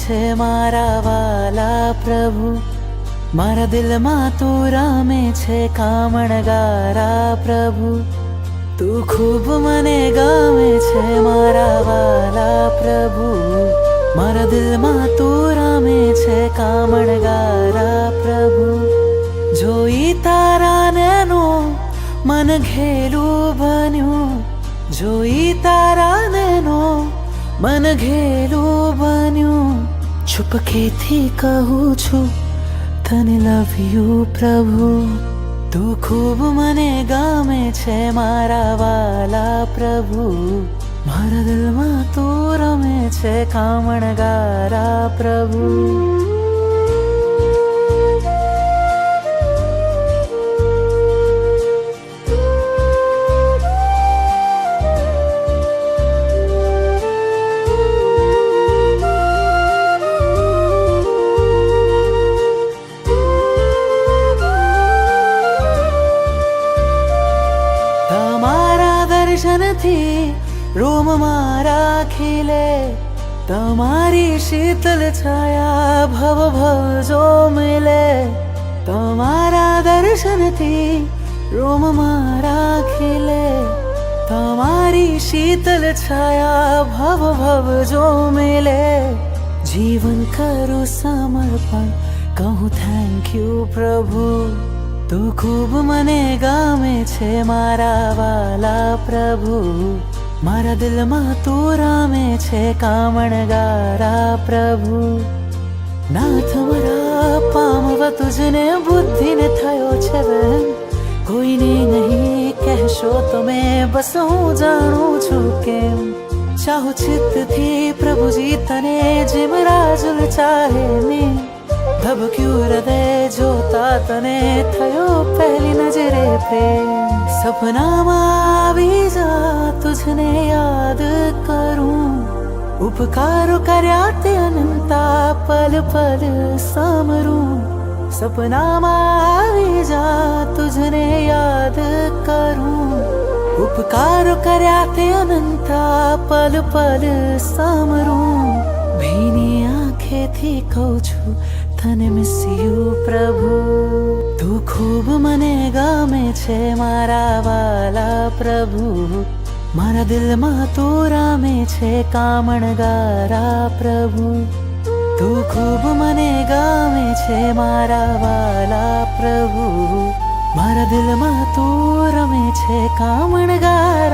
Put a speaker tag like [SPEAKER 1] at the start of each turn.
[SPEAKER 1] છે મારા વાલા પ્રભુ, મારા દિલમાં તું રામે છે કામણગારા પ્રભુ. તું ખૂબ મને ગમે છે મારા વાલા પ્રભુ, મારા દિલમાં તું રામે છે કામણગારા પ્રભુ. જોઈ તારા નૈનો મન ઘેલું બન્યું, જોઈ તારા નૈનો મન ઘેલું બન્યું. છુપકેથી કહું છું તને લવ યુ પ્રભુ. તું ખૂબ મને ગમે છે મારા વાલા પ્રભુ, મારા દિલમાં તું રમે છે કામણગારા પ્રભુ. દર્શનથી રોમ મારા ખીલે, તમારી શીતલ છાયા ભવ ભવ જો મિલે. તમારા દર્શનથી રોમ મારા ખીલે, તમારી શીતલ છાયા ભવ ભવ જો મિલે. જીવન કરું સમર્પણ, કહું થેન્ક યુ પ્રભુ. તું ખૂબ મને ગમે છે મારા વાલા પ્રભુ, મારા દિલમાં તું રામે છે કામણગારા પ્રભુ. નાથ મારા પામવા તુજને બુદ્ધિને થયો છે બેન, કોઈને નહીં કહેશો તમે બસ હું જાણું છું કેમ. ચાહું ચિત્તથી પ્રભુજી તને જેમ રાજુલ ચાહે ને, ધબક્યું હૃદય જોતા તને થયો પહેલી નજરે પ્રેમ. સપનામાં આવી જા તુજને યાદ કરું, ઉપકારો કર્યા તે અનંતા પલ પલ સામરું. સપનામાં આવી જા તુજને યાદ કરું, ઉપકારો કર્યા તે અનંતા પલ પલ સામરું. ભીની આંખેથી કહું છું તને મિસ યુ પ્રભુ. તું ખૂબ મને ગમે છે મારા વાલા પ્રભુ, મારા દિલમાં તું રામે છે કામણગારા પ્રભુ. તું ખૂબ મને ગમે છે મારા વાલા પ્રભુ, મારા દિલમાં તું રમે છે કામણગારા